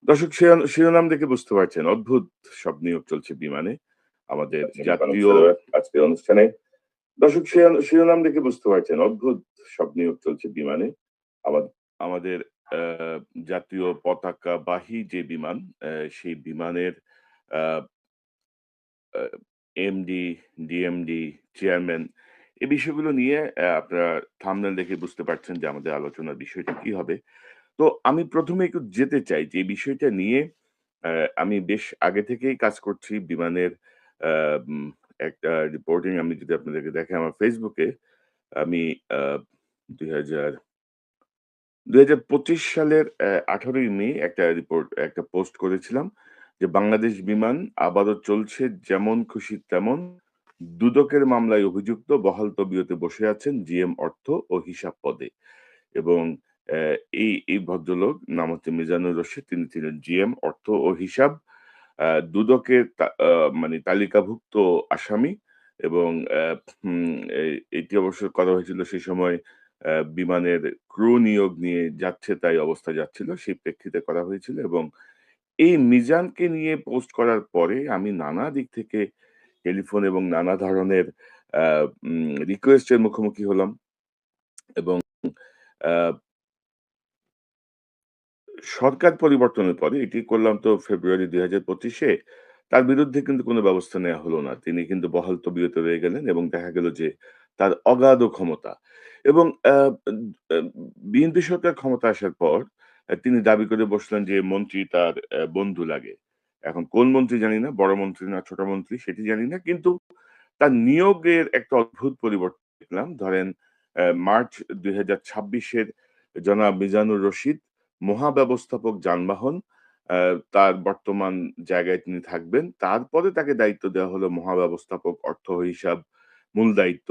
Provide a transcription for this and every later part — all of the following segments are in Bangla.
দর্শক শিরোনাম দেখে বুঝতে পারছেন অদ্ভুত সব নিয়োগ চলছে বিমানে। আমাদের জাতীয় আজকের অনুষ্ঠানে দর্শক শিরোনাম দেখে বুঝতে পারছেন অদ্ভুত সব নিয়োগ চলছে বিমানে। আমা আমাদের আ জাতীয় পতাকাবাহী যে বিমান, সেই বিমানের আ আ এমডি, ডিএমডি, চেয়ারম্যান এই বিষয়গুলো নিয়ে আপনারা থাম্বনেল দেখে বুঝতে পারছেন যে আমাদের আলোচনার বিষয়টা কি হবে। তো আমি ১ম এ একটু যেতে চাই যে এই বিষয়টা নিয়ে আমি বেশ আগে থেকেই কাজ করছি বিমানের আ উম একটা রিপোর্টিং আমি যদি আপনাদেরকে দেখাই আমার Facebook এ আমি আ ২০০০ ২০২৫ সালের ১৮ই মে একটা পোস্ট করেছিলাম যে, "বাংলাদেশ বিমান আবারও চলছে যেমন খুশি তেমন। দুদকের মামলায় অভিযুক্ত বহাল তবিয়তে বসে আছেন জিএম অর্থ ও হিসাব পদে।" এবং অ্যা এই ভদ্রলোক নাম হচ্ছে মিজানুর রশীদ। তিনি ছিলেন জিএম অর্থ ও হিসাব। দুদকের মানে তালিকাভুক্ত আসামি এবং এটি অবশ্য করা হয়েছিল সেই সময় বিমানের ক্রু নিয়োগ নিয়ে যাচ্ছে তাই অবস্থা যাচ্ছিল। সেই প্রেক্ষিতে করা হয়েছিল এবং এই মিজানকে নিয়ে পোস্ট করার পরে আমি নানা দিক থেকে টেলিফোন এবং নানা ধরনের আ রিকোয়েস্ট এর মুখোমুখি হলাম এবং আ সরকার পরিবর্তনের পরে এটি করলাম তো ফেব্রুয়ারি ২০২৫ এ। তার বিরুদ্ধে কিন্তু কোনো ব্যবস্থা নেয়া হলো না। তিনি কিন্তু বহাল তবিয়তে রয়ে গেলেন এবং দেখা গেল যে তার অগাধ ক্ষমতা এবং আ বিএনপি সরকার ক্ষমতা আসার পর তিনি দাবি করে বসলেন যে মন্ত্রী তার বন্ধু লাগে। এখন কোন মন্ত্রী জানি না, বড় মন্ত্রী না ছোট মন্ত্রী সেটি জানি না। কিন্তু তার নিয়োগের একটা অদ্ভুত পরিবর্তন দেখলাম। ধরেন মার্চ ২০২৬ এর জনাব মিজানুর রশীদ মহাব্যবস্থাপক যানবাহন, আ তার বর্তমান জায়গায় তিনি থাকবেন। তারপরে তাকে দায়িত্ব দেওয়া হলো মহাব্যবস্থাপক অর্থ ও হিসাব, মূল দায়িত্ব,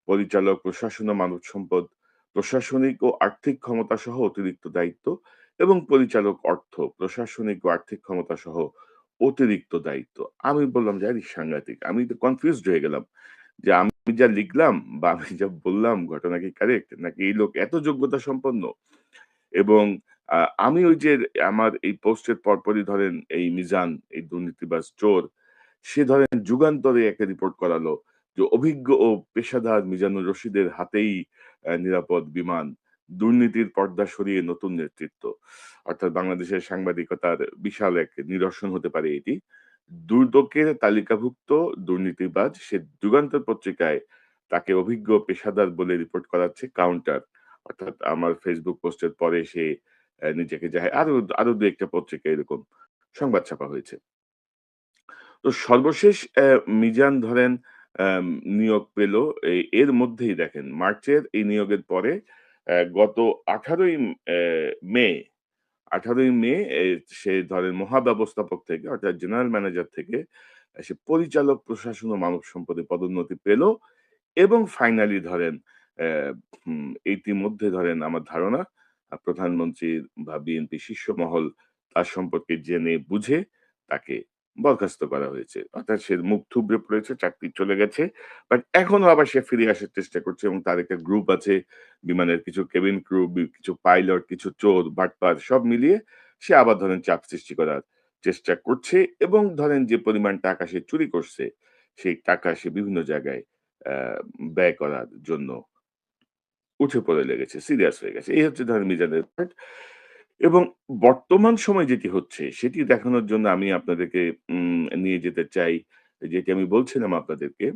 পরিচালক প্রশাসন ও মানব সম্পদ, প্রশাসনিক ও আর্থিক ক্ষমতা সহ অতিরিক্ত দায়িত্ব এবং পরিচালক অর্থ, প্রশাসনিক ও আর্থিক ক্ষমতা সহ অতিরিক্ত দায়িত্ব। আমি বললাম যে, "আরে সাংঘাতিক!" আমি তো কনফিউজড হয়ে গেলাম যে, আমি যা লিখলাম বা আমি যা বললাম ঘটনা কি কারেক্ট? নাকি এই লোক এত যোগ্যতা সম্পন্ন? এবং আ আমি ওই যে আমার এই পোস্টের পরপরই ধরেন এই মিজান, এই দুর্নীতিবাজ চোর, সে ধরেন যুগান্তরে একটা রিপোর্ট করালো যে অভিজ্ঞ ও পেশাদার মিজানুর রশীদের হাতেই নিরাপদ বিমান। দুর্নীতির পর্দা সরিয়ে নতুন নেতৃত্ব। অর্থাৎ বাংলাদেশের সাংবাদিকতার বিশাল এক নিদর্শন হতে পারে এটি। দুদকের তালিকাভুক্ত দুর্নীতিবাজ সে যুগান্তর পত্রিকায় তাকে অভিজ্ঞ পেশাদার বলে রিপোর্ট করাচ্ছে কাউন্টার। অর্থাৎ আমার Facebook পোস্টের পরে সে নিজেকে আরো ২-১ টা পত্রিকায় এরকম সংবাদ ছাপা হয়েছে। তো সর্বশেষ মিজান ধরেন আম নিয়োগ পেল এর মধ্যেই দেখেন মার্চের এই নিয়োগের পরে গত ১৮ই মে ১৮ই মে সে ধরেন মহাব্যবস্থাপক থেকে অর্থাৎ জেনারেল ম্যানেজার থেকে সে পরিচালক প্রশাসন ও মানব সম্পদে পদোন্নতি পেল এবং ফাইনালি ধরেন অ্যা ইতিমধ্যে ধরেন আমার ধারণা প্রধানমন্ত্রী বা বিএনপি শীর্ষ মহল তার সম্পর্কে জেনে বুঝে তাকে বরখাস্ত করা হয়েছে। অর্থাৎ সে মুখ থুবড়ে পড়েছে, চাকরি চলে গেছে। বাট এখনো আবার সে ফিরে আসার চেষ্টা করছে এবং তার একটা গ্রুপ আছে। বিমানের কিছু কেবিন ক্রু, কিছু পাইলট, কিছু চোর, বাটপার সব মিলিয়ে সে আবার ধরেন চাপ সৃষ্টি করার চেষ্টা করছে এবং ধরেন যে পরিমাণ টাকা সে চুরি করছে, সেই টাকা সে বিভিন্ন জায়গায় অ্যা ব্যয় করার জন্য উঠে পড়ে লেগেছে, সিরিয়াস হয়ে গেছে। এই হচ্ছে ধরেন মিজানের পার্ট এবং বর্তমান সময়ে যেটি হচ্ছে সেটি দেখানোর জন্য আমি আপনাদেরকে নিয়ে যেতে চাই যেটি আমি বলছিলাম আপনাদেরকে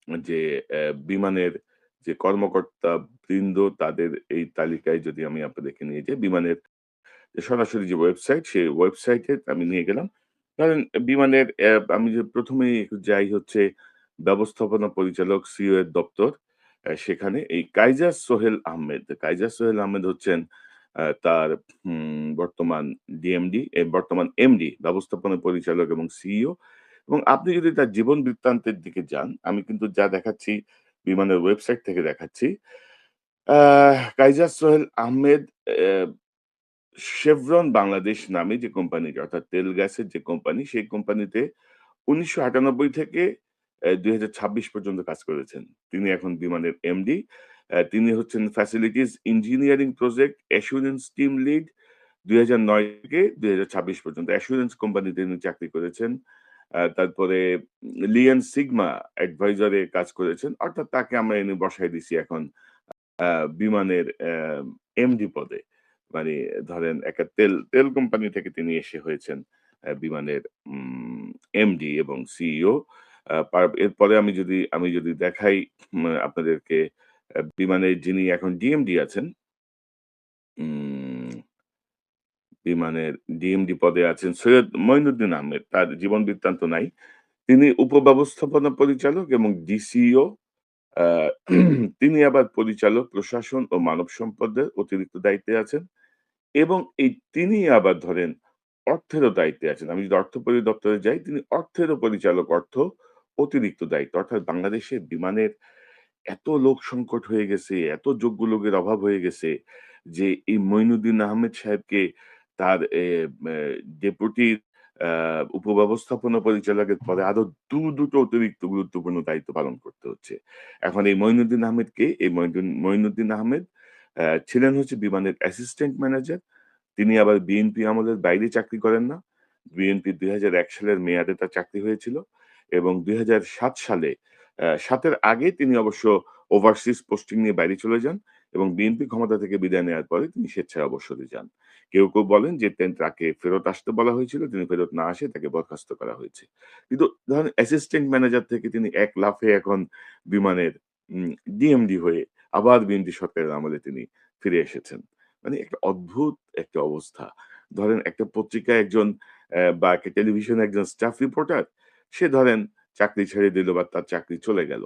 যে বিমানের যে কর্মকর্তা বৃন্দ তাদের এই তালিকায় যদি আমি আপনাদেরকে নিয়ে যাই, বিমানের যে সরাসরি যে ওয়েবসাইট, সেই ওয়েবসাইটে আমি নিয়ে গেলাম। ধরেন বিমানের আমি যে ১ম এই যাই হচ্ছে ব্যবস্থাপনা পরিচালক সিইও এর দপ্তর। সেখানে এই কাইজার সোহেল আহমেদ। কাইজার সোহেল আহমেদ হচ্ছেন তার বর্তমান ডিএমডি বর্তমান এমডি ব্যবস্থাপনা পরিচালক এবং সিইও এবং আপনি যদি তার জীবন বৃত্তান্তের দিকে যান, আমি কিন্তু যা দেখাচ্ছি বিমানের ওয়েবসাইট থেকে দেখাচ্ছি। কাইজার সোহেল আহমেদ অ্যা শেভরন বাংলাদেশ নামে যে কোম্পানিটা অর্থাৎ তেল গ্যাসের যে কোম্পানি, সেই কোম্পানিতে ১৯৯৮ থেকে ২০২৬ পর্যন্ত কাজ করেছেন। তিনি এখন বিমানের এমডি। তিনি হচ্ছেন facilities engineering project assurance team lead, ২০০৯ থেকে ২০২৬ পর্যন্ত অ্যাসুরেন্স কোম্পানিতে তিনি চাকরি করেছেন। তারপরে লিয়েন সিগমা অ্যাডভাইজার এ কাজ করেছেন। অর্থাৎ তাকে আমরা এনে বসায় দিছি এখন বিমানের এমডি পদে। মানে ধরেন একটা তেল কোম্পানি থেকে তিনি এসে হয়েছেন বিমানের এমডি এবং সিইও। এরপরে আমি যদি দেখাই আপনাদেরকে বিমানের যিনি এখন ডিএমডি আছেন, উম বিমানের ডিএমডি পদে আছেন সৈয়দ মইনুদ্দিন আহমেদ। তার জীবন বৃত্তান্ত নাই। তিনি উপব্যবস্থাপনা পরিচালক এবং ডিসিও। আ তিনি আবার পরিচালক, প্রশাসন ও মানব সম্পদের অতিরিক্ত দায়িত্বে আছেন এবং তিনি আবার ধরেন অর্থেরও দায়িত্বে আছেন। আমি যদি অর্থ পরিদপ্তরে যাই, তিনি অর্থেরও পরিচালক, অতিরিক্ত দায়িত্ব। অর্থাৎ বাংলাদেশে বিমানের এত লোক সংকট হয়ে গেছে, এত যোগ্য লোকের অভাব হয়ে গেছে যে এই মইনুদ্দিন আহমেদ সাহেবকে তার ডেপুটি আ উপব্যবস্থাপনা পরিচালকের পদে আরো ২ টো অতিরিক্ত গুরুত্বপূর্ণ দায়িত্ব পালন করতে হচ্ছে। এখন এই মইনুদ্দিন আহমেদ কে? এই মইনুদ্দিন আহমেদ ছিলেন হচ্ছে বিমানের অ্যাসিস্ট্যান্ট ম্যানেজার। তিনি আবার বিএনপি আমলের বাইরে চাকরি করেন না। বিএনপির ২০০১ সালের মেয়াদে তার চাকরি হয়েছিল এবং ২০০৭ সালে ৭ এর আগে তিনি অবশ্য ওভারসিজ পোস্টিং নিয়ে বাইরে চলে যান এবং বিএনপি ক্ষমতা থেকে বিদায় নেওয়ার পরে তিনি স্বেচ্ছায় অবসরে যান। কেউ বলেন যে তাকে ফেরত আসতে বলা হয়েছিল। তিনি ফেরত না আসে তাকে বরখাস্ত করা হয়েছে। কিন্তু ধরেন অ্যাসিস্ট্যান্ট ম্যানেজার থেকে তিনি এক লাফে এখন বিমানের উম ডিএমডি হয়ে আবার বিএনপি সরকারের আমলে তিনি ফিরে এসেছেন। মানে একটা অদ্ভুত একটা অবস্থা। ধরেন একটা পত্রিকায় একজন বা একটা টেলিভিশনে একজন স্টাফ রিপোর্টার, সে ধরেন চাকরি ছেড়ে দিল বা তার চাকরি চলে গেল।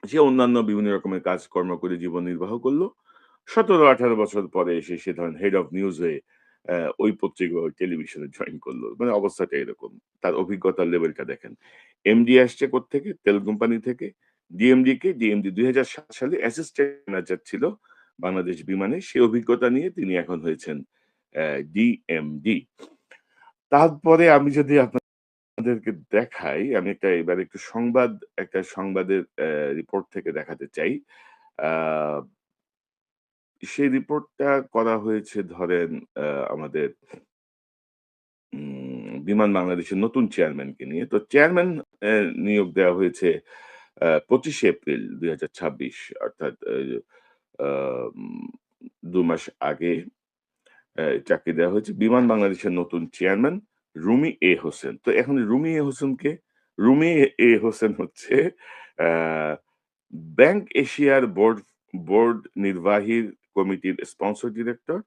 সে অন্যান্য বিভিন্ন রকমের কাজকর্ম করে জীবন নির্বাহ করল। ১৭-১৮ বছর পরে এসে সে ধরেন হেড অফ নিউজ হয়ে ওই পত্রিকা, ওই টেলিভিশনে জয়েন করল। মানে অবস্থাটা এরকম। তার অভিজ্ঞতার লেভেলটা দেখেন। এমডি আসছে কোত্থেকে? তেল কোম্পানি থেকে। ডিএমডি কে? ডিএমডি ২০০৭ সালে অ্যাসিস্ট্যান্ট ম্যানেজার ছিল বাংলাদেশ বিমানে। সে অভিজ্ঞতা নিয়ে তিনি এখন হয়েছেন ডিএমডি। তারপরে আমি যদি আপনাদেরকে দেখাই, আমি এবার একটু একটা সংবাদের রিপোর্ট থেকে দেখাতে চাই। আ সেই রিপোর্টটা করা হয়েছে ধরেন আমাদের বিমান বাংলাদেশের নতুন চেয়ারম্যানকে নিয়ে। তো চেয়ারম্যান নিয়োগ দেওয়া হয়েছে ২৫শে এপ্রিল ২০২৬ অর্থাৎ আম ২ মাস আগে চাকরি দেওয়া হয়েছে। বিমান বাংলাদেশের নতুন চেয়ারম্যান রুমি এ হোসেন। তো এখন রুমি এ হোসেন কে? রুমি এ হোসেন হচ্ছে আ ব্যাংক এশিয়ার বোর্ড নির্বাহী কমিটির স্পন্সর ডিরেক্টর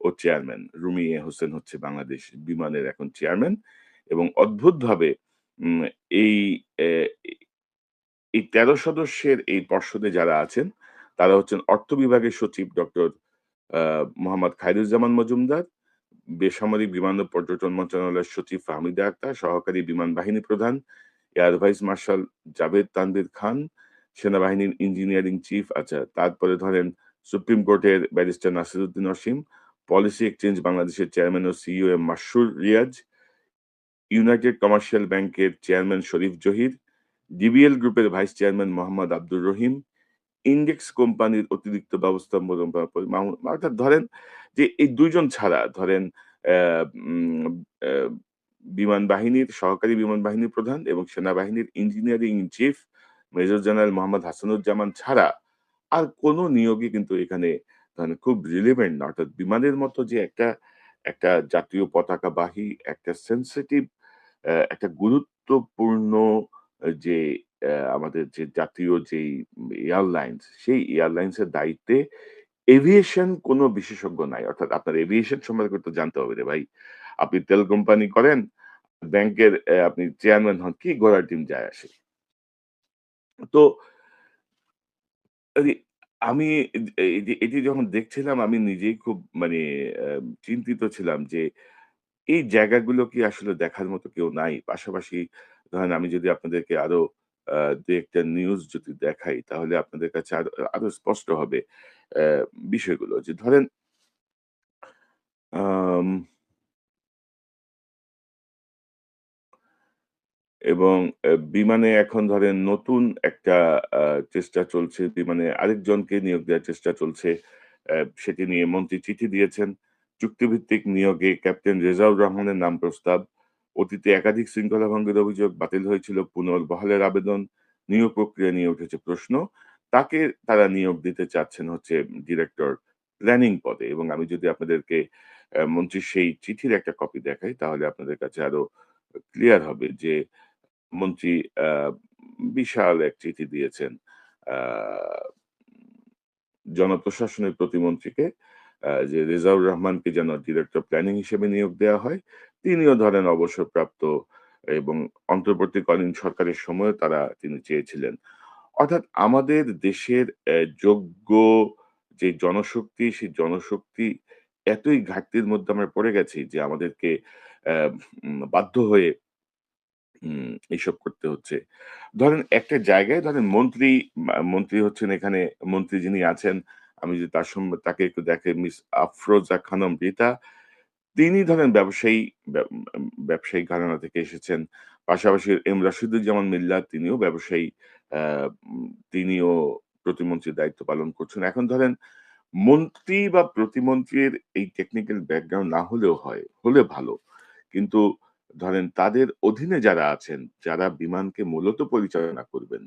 ও চেয়ারম্যান। রুমি এ হোসেন হচ্ছে বাংলাদেশ বিমানের এখন চেয়ারম্যান এবং অদ্ভুতভাবে উম এই এ এই ১৩ সদস্যের এই পর্ষদে যারা আছেন, তারা হচ্ছেন অর্থ বিভাগের সচিব ডক্টর আ মোহাম্মদ খায়রুজ্জামান মজুমদার, বেসামরিক বিমান ও পর্যটন মন্ত্রণালয়ের সচিব ফাহমিদা আক্তার, সহকারী বিমান বাহিনী প্রধান air vice marshal Javed Tanvir Khan, সেনাবাহিনীর ইঞ্জিনিয়ারিং চিফ আচ্ছা, তারপরে ধরেন সুপ্রিম কোর্টের barrister Nasiruddin Asim, policy exchange বাংলাদেশের চেয়ারম্যান ও CEO M Masrur Riaz, united commercial ব্যাংকের চেয়ারম্যান শরীফ জহির, ডিবিএল গ্রুপের vice chairman Mohammad Abdur Rahim, index কোম্পানির অতিরিক্ত অর্থাৎ ধরেন যে এই ২ জন ছাড়া ধরেন অ্যা উম অ্যা বিমান বাহিনীর সহকারী বিমান বাহিনী প্রধান এবং সেনাবাহিনীর engineering in chief major general Mohammad Hasanuzzaman ছাড়া আর কোন নিয়োগই কিন্তু এখানে মানে খুব রিলেভেন্ট না। অর্থাৎ বিমানের মতো যে একটা জাতীয় পতাকাবাহী একটা সেনসিটিভ একটা গুরুত্বপূর্ণ যে আমাদের যে জাতীয় যেই এয়ারলাইন্স, সেই এয়ারলাইন্স এর দায়িত্বে এভিয়েশন কোনো বিশেষজ্ঞ নাই। অর্থাৎ আপনার এভিয়েশন সম্পর্কে তো জানতে হবে রে ভাই। আপনি তেল কোম্পানি করেন, ব্যাংকের আপনি চেয়ারম্যান হন, কি ঘোড়ার ডিম যায় আসে। তো এই আমি এটি যখন দেখছিলাম আমি নিজেই খুব মানে আ চিন্তিত ছিলাম যে এই জায়গাগুলো কি আসলে দেখার মতো কেউ নাই? পাশাপাশি ধরেন আমি যদি আপনাদেরকে আরো ২-১ টা নিউজ যদি দেখাই তাহলে আপনাদের কাছে আরো স্পষ্ট হবে অ্যা বিষয়গুলো। যে ধরেন আম এবং বিমানে এখন ধরেন নতুন একটা আ চেষ্টা চলছে। বিমানে আরেকজনকে নিয়োগ দেওয়ার চেষ্টা চলছে। সেটি নিয়ে মন্ত্রী চিঠি দিয়েছেন। চুক্তিভিত্তিক নিয়োগে ক্যাপ্টেন রেজাউর রহমানের নাম প্রস্তাব। অতীতে একাধিক শৃঙ্খলা ভঙ্গের অভিযোগ বাতিল হয়েছিল, পুনর্বহালের আবেদন, নিয়োগ প্রক্রিয়া নিয়ে উঠেছে প্রশ্ন। তাকে তারা নিয়োগ দিতে চাচ্ছেন হচ্ছে ডিরেক্টর প্ল্যানিং পদে, এবং আমি যদি আপনাদেরকে মন্ত্রীর সেই চিঠির একটা কপি দেখাই তাহলে আপনাদের কাছে আরো ক্লিয়ার হবে যে মন্ত্রী আ বিশাল এক চিঠি দিয়েছেন আ জনপ্রশাসনের প্রতিমন্ত্রীকে, যে রেজাউর রহমানকে যেন ডিরেক্টর প্ল্যানিং হিসেবে নিয়োগ দেওয়া হয়। তিনিও ধরেন অবসরপ্রাপ্ত এবং অন্তর্বর্তীকালীন সরকারের সময়ও তিনি চেয়েছিলেন। অর্থাৎ আমাদের দেশের যোগ্য যে জনশক্তি, সেই জনশক্তি এতই ঘাটতির মধ্যে আমরা পড়ে গেছি যে আমাদেরকে অ্যা বাধ্য হয়ে এইসব করতে হচ্ছে। ধরেন একটা জায়গায় ধরেন মন্ত্রী হচ্ছেন এখানে, মন্ত্রী যিনি আছেন, আমি যদি তাকে একটু দেখে মিস আফরোজা খানম রিতা। তিনি ধরেন ব্যবসায়ী ঘরানা থেকে এসেছেন। পাশাপাশি রাশিদুজ্জামান মিল্লাত, তিনিও ব্যবসায়ী। আ তিনিও প্রতিমন্ত্রীর দায়িত্ব পালন করছেন। এখন ধরেন মন্ত্রী বা প্রতিমন্ত্রীর এই টেকনিক্যাল ব্যাকগ্রাউন্ড না হলেও হয়, হলে ভালো। কিন্তু ধরেন তাদের অধীনে যারা আছেন, যারা বিমানকে মূলত পরিচালনা করবেন,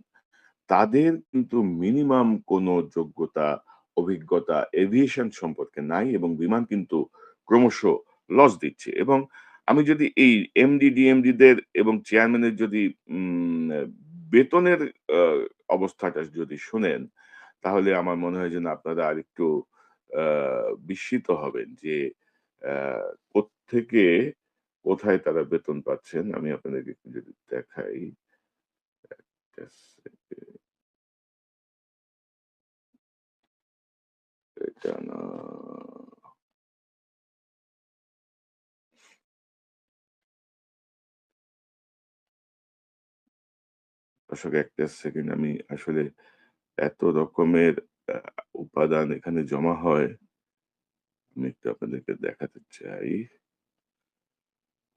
তাদের কিন্তু মিনিমাম কোনো যোগ্যতা, অভিজ্ঞতা এভিয়েশন সম্পর্কে নাই, এবং বিমান কিন্তু ক্রমশ লস দিচ্ছে। এবং আমি যদি এই এমডি, ডিএমডি দের এবং চেয়ারম্যানের যদি বেতনের আ অবস্থাটা যদি শোনেন, তাহলে আমার মনে হয় যেন আপনারা আরেকটু আ বিস্মিত হবেন যে আ কোত্থেকে কোথায় তারা বেতন পাচ্ছেন। আমি আপনাদেরকে একটু যদি দেখাই। একটা সেকেন্ড, এটা না, আসলে একটা সেকেন্ড, আমি আসলে এত রকমের আ উপাদান এখানে জমা হয়, আমি একটু আপনাদেরকে দেখাতে চাই।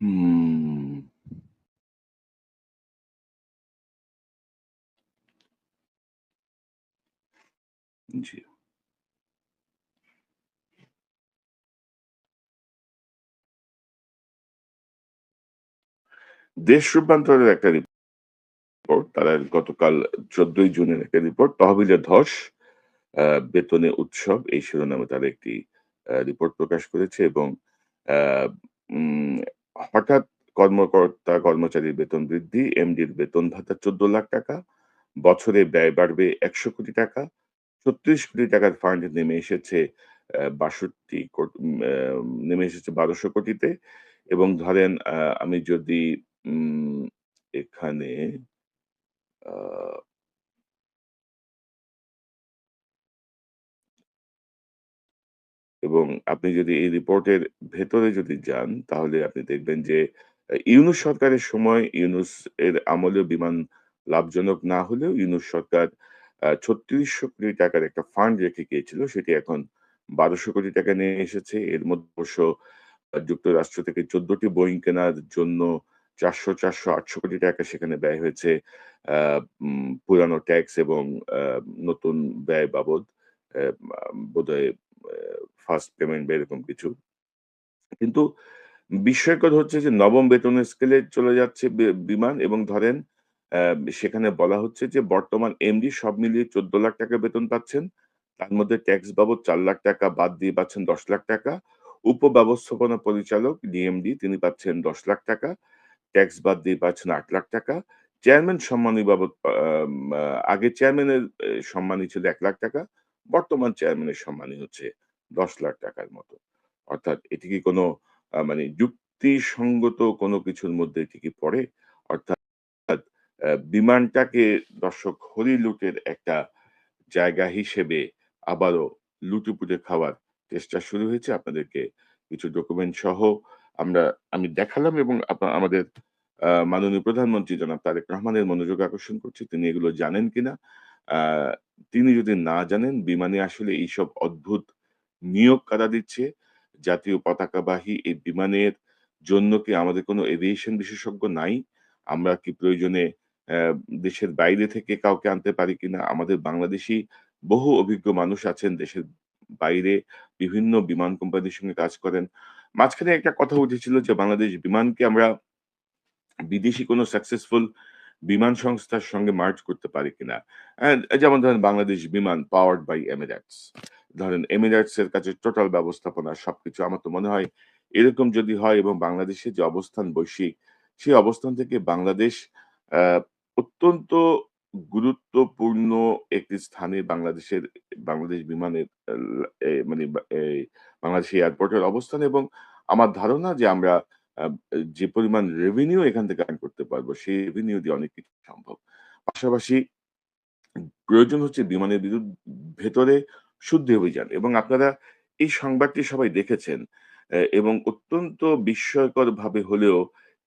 হুম, জি। দেশ রূপান্তরের একটা রিপোর্ট, তারা গতকাল ১৪ই জুনের একটা রিপোর্ট, তহবিলে ধস, আ বেতনে উৎসব, এই শিরোনামে তারা একটি রিপোর্ট প্রকাশ করেছে। এবং আ উম হঠাৎ কর্মচারীর বেতন বৃদ্ধি, এমডির বেতন ভাতা ৳১৪,০০,০০০, বছরে ব্যয় বাড়বে ৳১০০,০০,০০,০০০, ৳৩৬,০০,০০,০০০ ফান্ড নেমে এসেছে ৬২ কোট নেমে এসেছে ১২০০ কোটিতে। এবং ধরেন আমি যদি উম এখানে আ এবং আপনি যদি এই রিপোর্টের ভেতরে যদি যান, তাহলে আপনি দেখবেন যে ইউনূস সরকারের সময়, ইউনূস এর আমলেও বিমান লাভজনক না হলেও ইউনূস সরকার ৳৩৬০০ কোটি একটা ফান্ড রেখে গিয়েছিল। সেটি এখন ৳১২০০ কোটি নিয়ে এসেছে। এর মধ্যে অবশ্য যুক্তরাষ্ট্র থেকে ১৪ টি বোয়িং কেনার জন্য ৮০০ কোটি টাকা সেখানে ব্যয় হয়েছে। আ পুরানো ট্যাক্স এবং আ নতুন ব্যয় বাবদ আ বোধহয় ফার্স্ট পেমেন্ট বা এরকম কিছু। কিন্তু বিস্ময়কর হচ্ছে যে নবম বেতন স্কেলে চলে যাচ্ছে বিমান, এবং ধরেন অ্যা সেখানে বলা হচ্ছে যে বর্তমান এমডি সব মিলিয়ে ৳১৪,০০,০০০ বেতন পাচ্ছেন। তার মধ্যে ট্যাক্স বাবদ ৳৪,০০,০০০ বাদ দিয়ে পাচ্ছেন ৳১০,০০,০০০। উপব্যবস্থাপনা পরিচালক ডিএমডি তিনি পাচ্ছেন ৳১০,০০,০০০। ট্যাক্স বাদ দিয়ে পাচ্ছেন ৳৮,০০,০০০। চেয়ারম্যান সম্মানী বাবদ আম আ আগে চেয়ারম্যানের সম্মানী ছিল ৳১,০০,০০০, বর্তমান চেয়ারম্যানের সম্মানী হচ্ছে ৳১০,০০,০০০ র মতো। অর্থাৎ এটি কি কোনো মানে যুক্তিসঙ্গত কোনো কিছুর মধ্যে এটি কি পড়ে? অর্থাৎ বিমানটাকে দর্শক হরিলুটের একটা জায়গা হিসেবে আবারও লুটেপুটে খাওয়ার চেষ্টা শুরু হয়েছে। আপনাদেরকে কিছু ডকুমেন্ট সহ আমরা আমি দেখালাম, এবং আমাদের মাননীয় প্রধানমন্ত্রী জনাব তারেক রহমানের মনোযোগ আকর্ষণ করছি। তিনি এগুলো জানেন কিনা? আ তিনি যদি না জানেন বিমানে আসলে এইসব অদ্ভুত নিয়োগ কারা দিচ্ছে? জাতীয় পতাকাবাহী এই বিমানের জন্য কি আমাদের কোনো এভিয়েশন বিশেষজ্ঞ নাই? আমরা কি প্রয়োজনে দেশের বাইরে থেকে কাউকে আনতে পারি কিনা? আমাদের বাংলাদেশী বহু অভিজ্ঞ মানুষ আছেন দেশের বাইরে বিভিন্ন বিমান কোম্পানির সঙ্গে কাজ করেন। মাঝখানে একটা কথা উঠেছিল যে বাংলাদেশ বিমানকে আমরা বিদেশি কোনো সাকসেসফুল বিমান সংস্থার সঙ্গে মার্জ করতে পারি কিনা? যেমন ধরেন বাংলাদেশ বিমান পাওয়ার্ড বাই এমিরেটস। ধরেন এমিরেটস এর কাছে টোটাল ব্যবস্থাপনা সবকিছু আমার তো মনে হয় এরকম যদি হয় এবং বাংলাদেশের যে অবস্থান বৈশ্বিক, সেই অবস্থান থেকে বাংলাদেশ আ অত্যন্ত গুরুত্বপূর্ণ একটি স্থানে বাংলাদেশ বিমানের মানে এই বাংলাদেশ এয়ারপোর্টের অবস্থান এবং আমার ধারণা যে আমরা আ যে পরিমাণ রেভিনিউ এখান থেকে আর্ন করতে পারবো, সেই রেভিনিউ দিয়ে অনেক কিছু সম্ভব। পাশাপাশি প্রয়োজন হচ্ছে বিমানের ভেতরে শুদ্ধি অভিযান এবং আপনারা এই সংবাদটি সবাই দেখেছেন এবং অত্যন্ত বিস্ময়করভাবে হলেও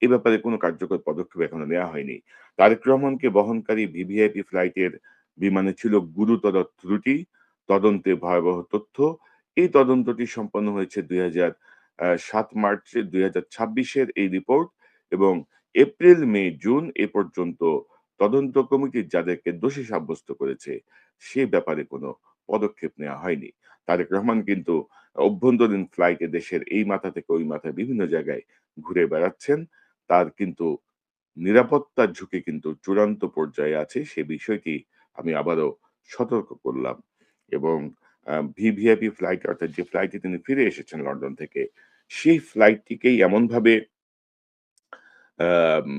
এ ব্যাপারে কোনো কার্যকর পদক্ষেপ এখনো নেওয়া হয়নি। তারেক রহমানকে বহনকারী ভিভিআইপি ফ্লাইটের বিমানে ছিল গুরুতর ত্রুটি, তদন্তে ভয়াবহ তথ্য। এই তদন্তটি সম্পন্ন হয়েছে ৭ মার্চে ২০২৬ এর এই রিপোর্ট এবং এপ্রিল, মে, জুন এ পর্যন্ত তদন্ত কমিটি যাদেরকে দোষী সাব্যস্ত করেছে, সে ব্যাপারে কোনো পদক্ষেপ নেওয়া হয়নি। তারেক রহমান কিন্তু অভ্যন্তরীণ ফ্লাইটে দেশের এই মাথা থেকে ওই মাথায় বিভিন্ন জায়গায় ঘুরে বেড়াচ্ছেন। তার কিন্তু নিরাপত্তার ঝুঁকি কিন্তু চূড়ান্ত পর্যায়ে আছে। সে বিষয়টি আমি আবারও সতর্ক করলাম এবং ভিভিআইপি ফ্লাইট অর্থাৎ যে ফ্লাইটে তিনি ফিরে এসেছেন লন্ডন থেকে, সেই ফ্লাইটটিকেই এমনভাবে আম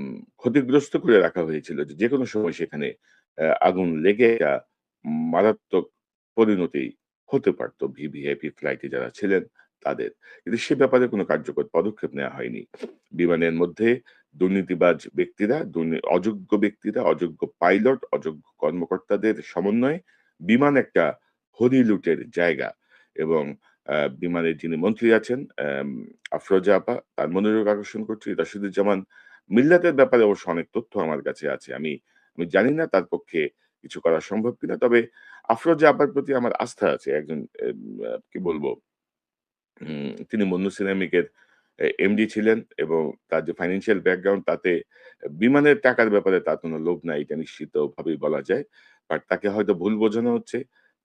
ক্ষতিগ্রস্ত করে রাখা হয়েছিল যে, যেকোনো সময় সেখানে আগুন লেগে মারাত্মক পরিণতি হতে পারত ভিভিআইপি ফ্লাইটে যারা ছিলেন তাদের। কিন্তু সে ব্যাপারে কোনো কার্যকর পদক্ষেপ নেওয়া হয়নি। বিমানের মধ্যে দুর্নীতিবাজ ব্যক্তিরা, অযোগ্য ব্যক্তিরা, অযোগ্য পাইলট, অযোগ্য কর্মকর্তাদের সমন্বয়ে বিমান একটা হরিলুটের জায়গা এবং বিমানের যিনি মন্ত্রী আছেন আফরোজা আপা তার মনোযোগ আকর্ষণ করছি রাশিদুজ্জামান মিল্লাতের ব্যাপারে অবশ্য অনেক তথ্য আমার কাছে আছে। আমি আমি জানি না তার পক্ষে কিছু করা সম্ভব কিনা। তবে আফরোজা আপার প্রতি আমার আস্থা আছে। একজন কি বলবো? তিনি মুন্নু সিরামিকের এমডি ছিলেন এবং তার যে ফাইন্যান্সিয়াল ব্যাকগ্রাউন্ড তাতে বিমানের টাকার ব্যাপারে তার কোনো লোভ নাই এটা নিশ্চিতভাবেই বলা যায়। বাট তাকে হয়তো ভুল বোঝানো হচ্ছে।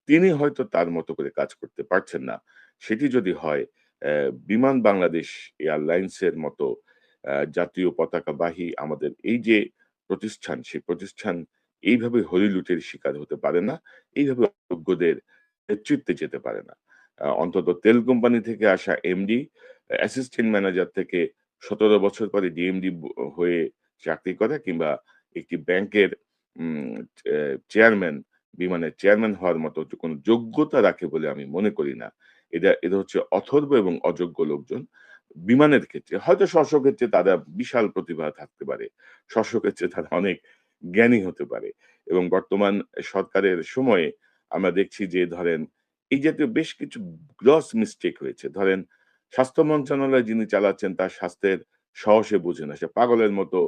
তিনি হয়তো তার মতো করে কাজ করতে পারছেন না। সেটি যদি হয় বিমান বাংলাদেশ এয়ারলাইন্স এর মতো জাতীয় পতাকাবাহী আমাদের এই যে প্রতিষ্ঠান, সেই প্রতিষ্ঠান এইভাবে হরিলুটের শিকার হতে পারে না। এইভাবে অযোগ্যদের নেতৃত্বে যেতে পারে না। অন্তত তেল কোম্পানি থেকে আসা এমডি, অ্যাসিস্ট্যান্ট ম্যানেজার থেকে ১৭ বছর পরে ডিএমডি হয়ে চাকরি করা কিংবা একটি ব্যাংকের উম চে চেয়ারম্যান, বিমানের চেয়ারম্যান হওয়ার মতো কোনো যোগ্যতা রাখে বলে আমি মনে করি না। এরা হচ্ছে অথর্ব এবং অযোগ্য লোকজন। বিমানের ক্ষেত্রে হয়তো স্ব ক্ষেত্রে তারা বিশাল প্রতিভা থাকতে পারে। ক্ষেত্রে তারা অনেক জ্ঞানী হতে পারে এবং বর্তমান সরকারের সময়ে আমরা দেখছি যে ধরেন এই জাতীয় বেশ কিছু গ্রস মিস্টেক হয়েছে। ধরেন স্বাস্থ্য মন্ত্রণালয় যিনি চালাচ্ছেন তার স্বাস্থ্যের সে বুঝে না। সে পাগলের মতো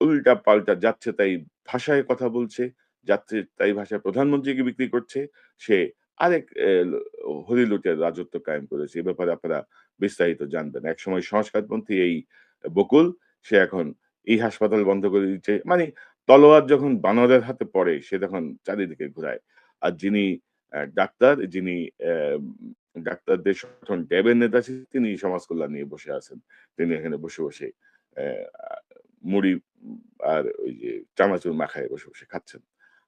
উল্টা-পাল্টা যাচ্ছে তাই ভাষায় কথা বলছে, যাচ্ছে তাই ভাষায় প্রধানমন্ত্রীকে বিক্রি করছে। সে আরেক হরিলুটের রাজত্ব কায়েম করেছে। এ ব্যাপারে আপনারা বিস্তারিত জানবেন। একসময় সংস্কারপন্থী এই বকুল সে এখন এই হাসপাতাল বন্ধ করে দিচ্ছে। মানে তলোয়ার যখন বানরের হাতে পড়ে সে তখন চারিদিকে ঘুরায়। আর যিনি যিনি ডাক্তারদের সংগঠন ড্যাবের নেতা ছিলেন, তিনি সমাজ কল্যাণ নিয়ে বসে আছেন। তিনি এখানে বসে অ্যা আ মুড়ি আর ওই যে চানাচুর মাখায় বসে খাচ্ছেন।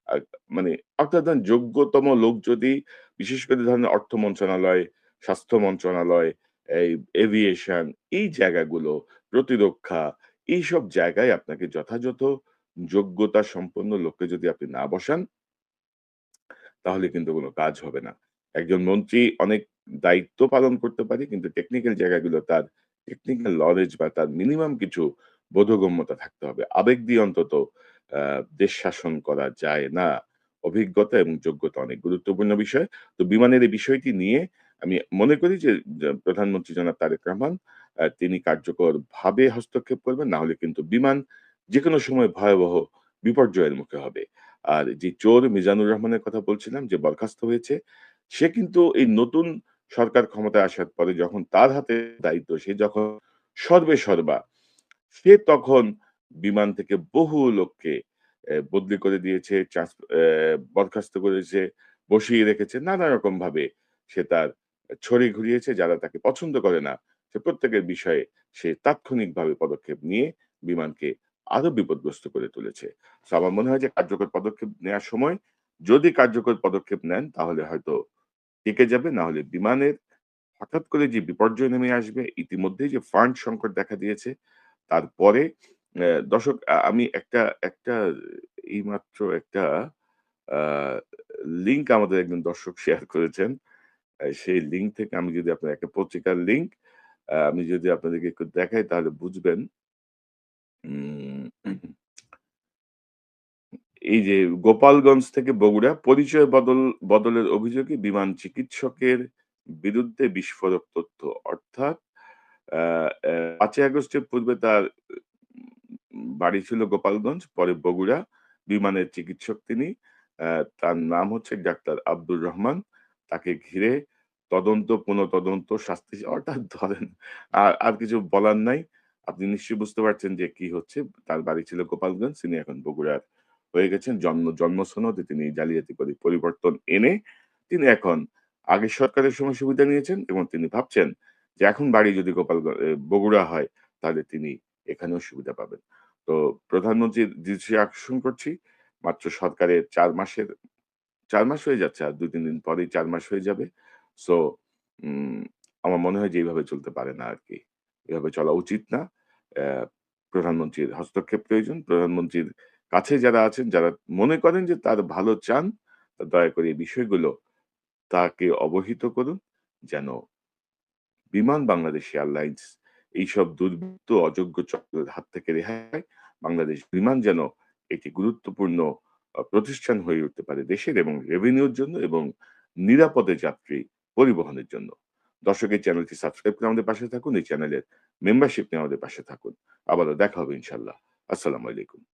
আর মানে অর্থাৎ ধরেন যোগ্যতম লোক যদি বিশেষ করে ধরেন অর্থ মন্ত্রণালয়, স্বাস্থ্য মন্ত্রণালয়, এই এভিয়েশন এই জায়গাগুলো, প্রতিরক্ষা এইসব জায়গায় আপনাকে যথাযথ যোগ্যতা সম্পন্ন লোককে যদি আপনি না বসান তাহলে কিন্তু কোন কাজ হবে না। একজন মন্ত্রী অনেক দায়িত্ব পালন করতে পারে কিন্তু টেকনিক্যাল জায়গাগুলো তার টেকনিক্যাল নলেজ বা তার মিনিমাম কিছু বোধগম্যতা থাকতে হবে। আবেগ দিয়ে অন্তত আ দেশ শাসন করা যায় না। অভিজ্ঞতা এবং যোগ্যতা অনেক গুরুত্বপূর্ণ বিষয়। তো বিমানের এই বিষয়টি নিয়ে আমি মনে করি যে প্রধানমন্ত্রী জনাব তারেক রহমান তিনি কার্যকরভাবে হস্তক্ষেপ করবেন। না হলে কিন্তু বিমান যেকোনো সময় ভয়াবহ বিপর্যয়ের মুখে হবে। আর যে চোর মিজানুর রহমানের কথা বলছিলাম যে বরখাস্ত হয়েছে, সে কিন্তু এই নতুন সরকার ক্ষমতায় আসার পরে যখন তার হাতে দায়িত্ব সে যখন সর্বেসর্বা, সে তখন বিমান থেকে বহু লোককে বদলি করে দিয়েছে, বরখাস্ত করেছে, বসিয়ে রেখেছে নানা রকমভাবে। সে তার ছড়ি ঘুরিয়েছে। যারা তাকে পছন্দ করে না, সে প্রত্যেকের বিষয়ে সে তাৎক্ষণিকভাবে পদক্ষেপ নিয়ে বিমানকে আরো বিপদগ্রস্ত করে তুলেছে। সো আমার মনে হয় যে কার্যকর পদক্ষেপ নেয়ার সময় যদি কার্যকর পদক্ষেপ নেন তাহলে হয়তো টিকে যাবে। না হলে বিমানের হঠাৎ করে যে বিপর্যয় নেমে আসবে, ইতিমধ্যেই যে ফান্ড সংকট দেখা দিয়েছে, তারপরে দর্শক আমি একটা এইমাত্র একটা আ লিঙ্ক আমাদের একজন দর্শক শেয়ার করেছেন। সেই লিঙ্ক থেকে আমি যদি আপনার একটা পত্রিকার লিঙ্ক আমি যদি আপনাদেরকে একটু দেখাই তাহলে বুঝবেন। উম এই যে গোপালগঞ্জ থেকে বগুড়া পরিচয় বদলের অভিযোগে বিমান চিকিৎসকের বিরুদ্ধে বিস্ফোরক তথ্য। অর্থাৎ আ অ্যা ৫ই আগস্টের পূর্বে তার বাড়ি ছিল গোপালগঞ্জ, পরে বগুড়া। বিমানের চিকিৎসক তিনি। তার নাম হচ্ছে ডাক্তার আব্দুর রহমান। তাকে ঘিরে তদন্ত, পুনঃতদন্ত, শাস্তি অর্থাৎ ধরেন আর কিছু বলার নাই। আপনি নিশ্চয়ই বুঝতে পারছেন যে কি হচ্ছে। তার বাড়ি ছিল গোপালগঞ্জ। তিনি এখন বগুড়ার হয়ে গেছেন। জন্ম সনদে তিনি জালিয়াতি করে পরিবর্তন এনে তিনি এখন আগের সরকারের সময় সুবিধা নিয়েছেন এবং তিনি ভাবছেন যে এখন বাড়ি যদি বগুড়া হয় তাহলে তিনি এখানেও সুবিধা পাবেন। তো প্রধানমন্ত্রীর দৃষ্টি আকর্ষণ করছি। মাত্র সরকারের ৪ মাস হয়ে যাচ্ছে। আর ২-৩ দিন পরেই ৪ মাস হয়ে যাবে। সো উম আমার মনে হয় যে এভাবে চলতে পারে না আরকি। এভাবে চলা উচিত না। অ্যা প্রধানমন্ত্রীর হস্তক্ষেপ প্রয়োজন। প্রধানমন্ত্রীর কাছে যারা আছেন, যারা মনে করেন যে তার ভালো চান, দয়া করে এই বিষয়গুলো তাকে অবহিত করুন। যেন বিমান বাংলাদেশ এয়ারলাইন্স এইসব দুর্বৃত্ত অযোগ্য চক্রের হাত থেকে রেহাই পায়। বাংলাদেশ বিমান যেন একটি গুরুত্বপূর্ণ প্রতিষ্ঠান হয়ে উঠতে পারে দেশের এবং রেভিনিউর জন্য এবং নিরাপদে যাত্রী পরিবহনের জন্য। দর্শক এই চ্যানেলটি সাবস্ক্রাইব করে আমাদের পাশে থাকুন। এই চ্যানেলের মেম্বারশিপ নিয়ে আমাদের পাশে থাকুন। আবারও দেখা হবে ইনশাআল্লাহ। আসসালামু আলাইকুম।